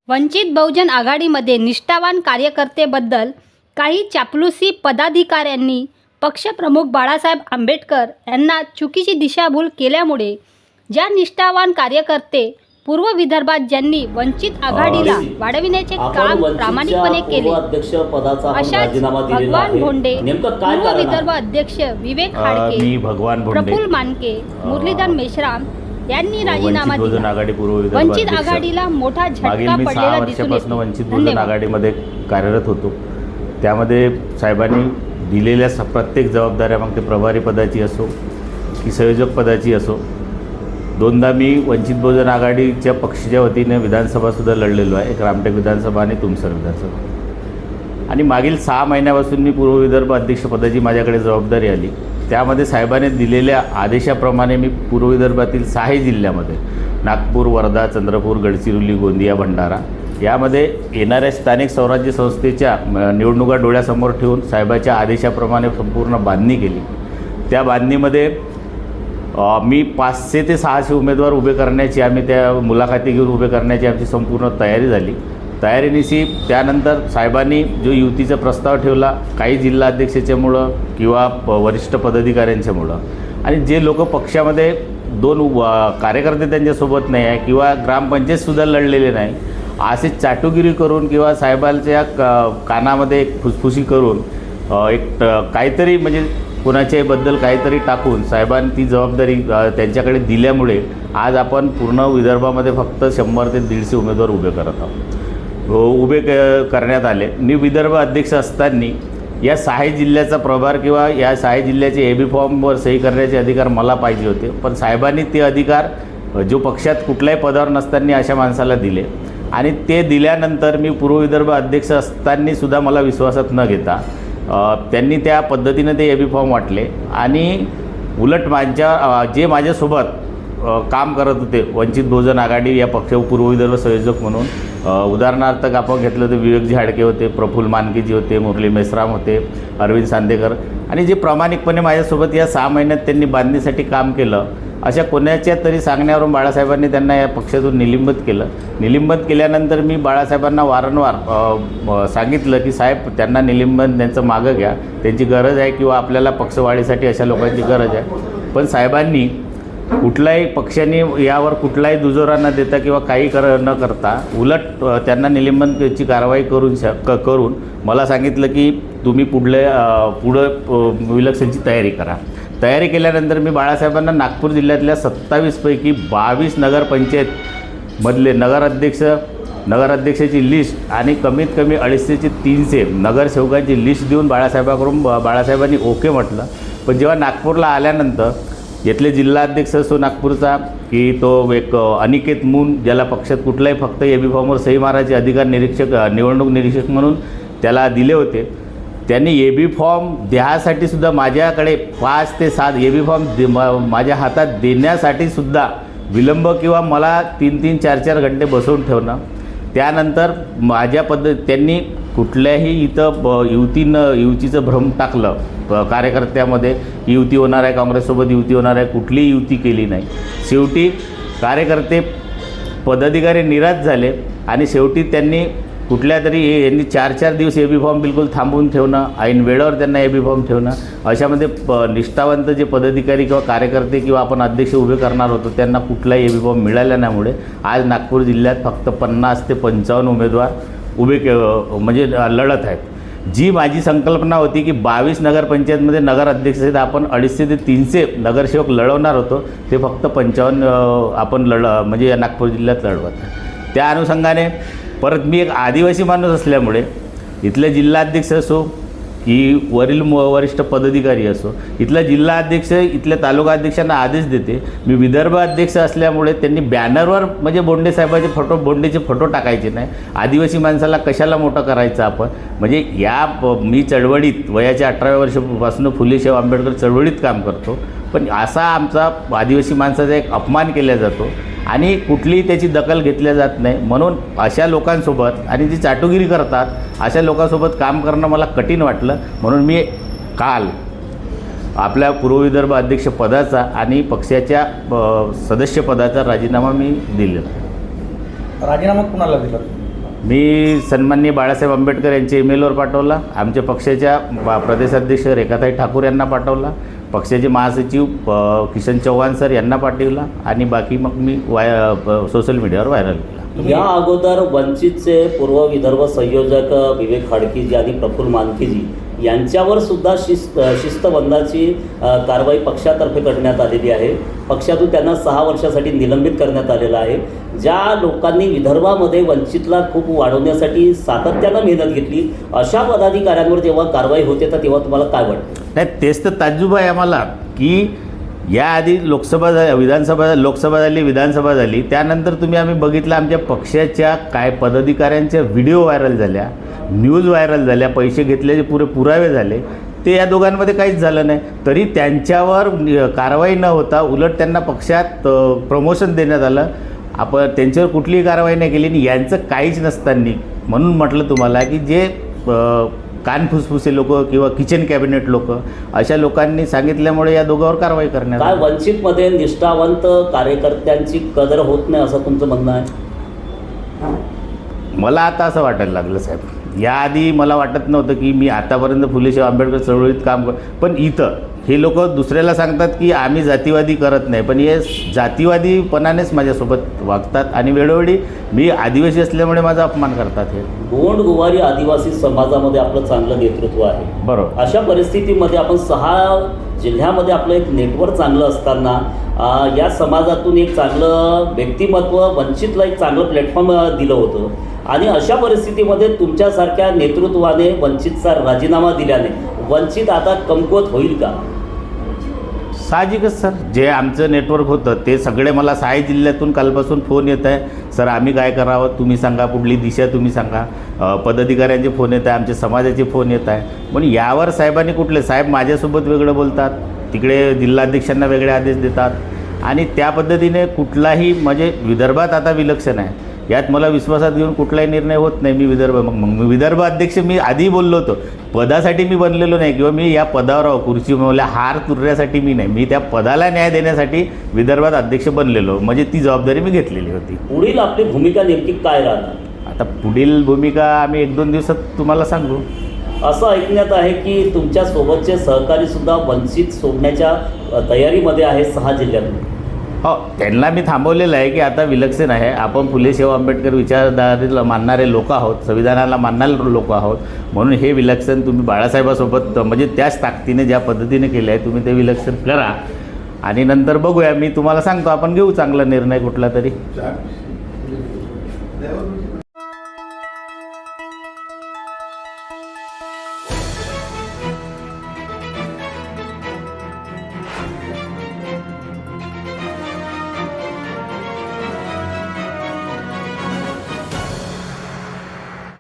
वंचित बहुजन आघाडीमध्ये निष्ठावान कार्यकर्तेबद्दल काही चापलुसी पदाधिकाऱ्यांनी पक्षप्रमुख बाळासाहेब आंबेडकर यांना चुकीची दिशाभूल केल्यामुळे ज्या निष्ठावान कार्यकर्ते पूर्व विदर्भात ज्यांनी वंचित आघाडीला वाढविण्याचे काम प्रामाणिकपणे केले अशाच भगवान भोंडे, पूर्व विदर्भ अध्यक्ष विवेक हाडके, प्रफुल्ल मानके, मुरलीधर मेश्राम यांनी राजीनामा दिला. वंचित आघाडीला मोठा झटका पडलेला दिसून येतो. वंचित बहुजन आघाडीमध्ये कार्यरत होतो. त्यामध्ये साहेबांनी दिलेल्या प्रत्येक जबाबदाऱ्या, मग ते प्रभारी पदाची असो की संयोजक पदाची असो, दोनदा मी वंचित बहुजन आघाडीच्या पक्षाच्या वतीने विधानसभासुद्धा लढलेलो आहे. एक रामटेक विधानसभा आणि तुमसर विधानसभा. आणि मागील 6 महिन्यापासून मी पूर्व विदर्भ अध्यक्षपदाची माझ्याकडे जबाबदारी आली. त्यामध्ये साहेबांनी दिलेल्या आदेशाप्रमाणे मी पूर्व विदर्भातील 6 जिल्ह्यामध्ये नागपूर, वर्धा, चंद्रपूर, गडचिरोली, गोंदिया, भंडारा यामध्ये येणाऱ्या स्थानिक स्वराज्य संस्थेच्या निवडणुका डोळ्यासमोर ठेवून साहेबाच्या आदेशाप्रमाणे संपूर्ण बांधणी केली. त्या बांधणीमध्ये मी 500 ते 600 उमेदवार उभे करण्याची, आम्ही त्या मुलाखती घेऊन उभे करण्याची आमची संपूर्ण तयारी झाली. तयारीनिशी त्यानंतर साहेबांनी जो युतीचा प्रस्ताव ठेवला, काही जिल्हा अध्यक्षाच्यामुळं किंवा वरिष्ठ पदाधिकाऱ्यांच्यामुळं, आणि जे लोक पक्षामध्ये 2 कार्यकर्ते त्यांच्यासोबत नाही आहे किंवा ग्रामपंचायतसुद्धा लढलेले नाही, असे चाटुगिरी करून किंवा साहेबांच्या कानामध्ये एक फुसफुसी करून एक काहीतरी म्हणजे कुणाच्याबद्दल काहीतरी टाकून साहेबांनी ती जबाबदारी त्यांच्याकडे दिल्यामुळे आज आपण पूर्ण विदर्भामध्ये फक्त 100 ते 150 उमेदवार उभे करत आहोत. करण्यात आले. मी विदर्भ अध्यक्ष असताना या 6 जिल्ह्याचा प्रभार किंवा या 6 जिल्ह्याचे एबी फॉर्मवर सही करण्याचे अधिकार मला पाहिजे होते, पण साहेबांनी ते अधिकार जो पक्षात कुठल्याही पदावर नसताना अशा माणसाला दिले. आणि ते दिल्यानंतर मी पूर्व विदर्भ अध्यक्ष असतानासुद्धा मला विश्वासात न घेता त्यांनी त्या पद्धतीने ते एबी फॉर्म वाटले. आणि उलट जे माझ्यासोबत काम करत होते वंचित बहुजन आघाडी या पक्ष पूर्व विदर्भ संयोजक म्हणून, उदाहरणार्थ आपण घेतलं तर विवेकजी हाडके होते, प्रफुल्ल मानकेजी होते, मुरली मेश्राम होते, अरविंद सांदेकर, आणि जे प्रामाणिकपणे माझ्यासोबत या 6 महिन्यात त्यांनी बांधणीसाठी काम केलं, अशा कोणाच्या तरी सांगण्यावरून बाळासाहेबांनी त्यांना या पक्षातून निलंबित केलं. निलंबित केल्यानंतर मी बाळासाहेबांना वारंवार सांगितलं की साहेब, त्यांना निलंबन त्यांचं मागं घ्या, त्यांची गरज आहे किंवा आपल्याला पक्षवाढीसाठी अशा लोकांची गरज आहे. पण साहेबांनी कुठल्याही पक्षाने यावर कुठलाही दुजोरा न देता किंवा काही न करता उलट त्यांना निलंबनाची कारवाई करून मला सांगितलं की तुम्ही पुढं इलेक्शनची तयारी करा. तयारी केल्यानंतर मी बाळासाहेबांना नागपूर जिल्ह्यातल्या 27 पैकी 22 नगरपंचायतमधले नगराध्यक्षाची लिस्ट आणि कमीत कमी 250 ते 300 नगरसेवकांची लिस्ट देऊन बाळासाहेबांनी ओके म्हटलं. पण जेव्हा नागपूरला आल्यानंतर येथले जिल्हाध्यक्ष असो नागपूरचा की तो एक अनिकेत मून, ज्याला पक्षात कुठलाही फक्त एबी फॉर्मवर सही मारायचे अधिकार निवडणूक निरीक्षक म्हणून त्याला दिले होते, त्यांनी एबी फॉर्म द्यासाठी सुद्धा माझ्याकडे 5 ते 7 एबी फॉर्म माझ्या हातात देण्यासाठी सुद्धा विलंब किंवा मला 3-3, 4-4 घंटे बसवून ठेवणं. त्यानंतर त्यांनी कुठल्याही इथं युतीचं भ्रम टाकलं कार्यकर्त्यामध्ये, युती होणार आहे, काँग्रेससोबत युती होणार आहे, कुठलीही युती केली नाही. शेवटी कार्यकर्ते पदाधिकारी निराश झाले आणि शेवटी त्यांनी यांनी 4-4 दिवस एबी फॉर्म बिलकुल थांबवून ठेवणं, ऐन वेळेवर त्यांना एबी फॉर्म ठेवणं, अशामध्ये निष्ठावंत जे पदाधिकारी किंवा कार्यकर्ते किंवा आपण अध्यक्ष उभे करणार होतो त्यांना कुठलाही एबी फॉर्म मिळाल्या नामुळे आज नागपूर जिल्ह्यात फक्त 50 ते 55 उमेदवार म्हणजे लढत आहेत. जी माझी संकल्पना होती की 22 नगरपंचायतमध्ये नगराध्यक्ष आपण 250 ते 300 नगरसेवक लढवणार होतो, ते फक्त 55 आपण म्हणजे या नागपूर जिल्ह्यात लढवत. त्या अनुषंगाने परत मी एक आदिवासी माणूस असल्यामुळे इथले जिल्हाध्यक्ष असो की वरिष्ठ पदाधिकारी असो, इथला जिल्हाध्यक्ष इथल्या तालुका अध्यक्षांना आदेश देते. मी विदर्भ अध्यक्ष असल्यामुळे त्यांनी बॅनरवर म्हणजे बोंडेचे फोटो टाकायचे नाही. आदिवासी माणसाला कशाला मोठं करायचं आपण, म्हणजे मी चळवळीत वयाच्या 18व्या वर्षापासून फुलेशाह आंबेडकर चळवळीत काम करतो, पण असा आमचा आदिवासी माणसाचा एक अपमान केला जातो आणि कुठलीही त्याची दखल घेतल्या जात नाही. म्हणून अशा लोकांसोबत आणि जी चाटुगिरी करतात अशा लोकांसोबत काम करणं मला कठीण वाटलं. म्हणून मी काल आपल्या पूर्व विदर्भ अध्यक्षपदाचा आणि पक्षाच्या सदस्यपदाचा राजीनामा मी दिलेला. राजीनामा कुणाला दिला? मी सन्माननीय बाळासाहेब आंबेडकर यांच्या ईमेलवर पाठवला, आमच्या पक्षाच्या प्रदेशाध्यक्ष रेखाताई ठाकूर यांना पाठवला, पक्षाचे महासचिव किशन चव्हाण सर यांना पाठवला आणि बाकी मग मी सोशल मीडियावर व्हायरल केला. या अगोदर वंचितचे पूर्व विदर्भ संयोजक विवेक खाडकीजी आणि प्रफुल्ल मानकेजी यांच्यावर सुद्धा शिस्तबंधाची कारवाई पक्षातर्फे करण्यात आलेली आहे. पक्षातून त्यांना 6 वर्षासाठी निलंबित करण्यात आलेलं आहे. ज्या लोकांनी विदर्भामध्ये वंचितला खूप वाढवण्यासाठी सातत्यानं मेहनत घेतली, अशा पदाधिकाऱ्यांवर जेव्हा कारवाई होते तर तेव्हा तुम्हाला काय वाटतं? नाही, तेच तर ताज्जुब आहे आम्हाला की याआधी लोकसभा लोकसभा झाली, विधानसभा झाली, त्यानंतर आम्ही बघितलं आमच्या पक्षाच्या काय पदाधिकाऱ्यांच्या व्हिडिओ व्हायरल झाल्या, न्यूज व्हायरल झाल्या, पैसे घेतल्याचे पुरे पुरावे झाले. ते या दोघांमध्ये काहीच झालं नाही. तरी त्यांच्यावर कारवाई न होता उलट त्यांना पक्षात प्रमोशन देण्यात आलं. आपण त्यांच्यावर कुठलीही कारवाई नाही केली आणि यांचं काहीच नसताना म्हणून म्हटलं तुम्हाला की जे कानफुसफुसे लोक किंवा किचन कॅबिनेट लोक अशा लोकांनी सांगितल्यामुळे या दोघांवर कारवाई करण्यात काय आली. वंचितमध्ये निष्ठावंत कार्यकर्त्यांची कदर होत नाही असं तुमचं म्हणणं आहे? मला आता असं वाटायला लागलं साहेब. याआधी मला वाटत नव्हतं की मी आतापर्यंत फुलेशाह आंबेडकर चळवळीत काम पण इथं हे लोक दुसऱ्याला सांगतात की आम्ही जातीवादी करत नाही, पण हे जातीवादीपणानेच माझ्यासोबत वागतात आणि वेळोवेळी मी आदिवासी असल्यामुळे माझा अपमान करतात. हे गोंडगोवारी आदिवासी समाजामध्ये आपलं चांगलं नेतृत्व आहे. बरोबर. अशा परिस्थितीमध्ये आपण 6 जिल्ह्यामध्ये आपलं एक नेटवर्क चांगलं असताना या समाजातून एक चांगलं व्यक्तिमत्व वंचितला एक चांगलं प्लॅटफॉर्म दिलं होतं आणि अशा परिस्थितीमध्ये तुमच्यासारख्या नेतृत्वाने वंचितचा राजीनामा दिल्याने वंचित आता कमकुवत होईल का? साहजिकच सर, जे आमचं नेटवर्क होतं ते सगळे मला 6 जिल्ह्यातून कालपासून फोन येत आहे, सर आम्ही काय करावं तुम्ही सांगा, कुठली दिशा तुम्ही सांगा. पदाधिकाऱ्यांचे फोन येत आहे, आमच्या समाजाचे फोन येत आहे. पण यावर साहेबांनी कुठले साहेब माझ्यासोबत वेगळं बोलतात, तिकडे जिल्हाध्यक्षांना वेगळे आदेश देतात आणि त्या पद्धतीने कुठलाही म्हणजे विदर्भात आता विलक्षण आहे. यात मला विश्वासात घेऊन कुठलाही निर्णय होत नाही. मी विदर्भ अध्यक्ष मी आधी बोललो होतो, पदासाठी मी बनलेलो नाही किंवा मी या पदावर खुर्ची मला हार तुरण्यासाठी मी नाही, मी त्या पदाला न्याय देण्यासाठी विदर्भात अध्यक्ष बनलेलो, म्हणजे ती जबाबदारी मी घेतलेली होती. पुढील आपली भूमिका नेमकी काय राहणार? आता पुढील भूमिका आम्ही 1-2 दिवसात तुम्हाला सांगू. असं ऐकण्यात आहे की तुमच्या सोबतचे सहकारी सुद्धा वंचित सोडण्याच्या तयारीमध्ये आहे 6 जिल्ह्यातून. हो, त्यांना मी थांबवलेलं आहे की आता विलक्षण आहे. आपण फुलेशाह आंबेडकर विचारधारेला मानणारे लोक आहोत, संविधानाला मानणारे लोक आहोत, म्हणून हे विलक्षण तुम्ही बाळासाहेबासोबत म्हणजे त्याच ताकदीने ज्या पद्धतीने केलं आहे तुम्ही ते विलक्षण करा आणि नंतर बघूया. मी तुम्हाला सांगतो आपण घेऊ चांगला निर्णय कुठला तरी.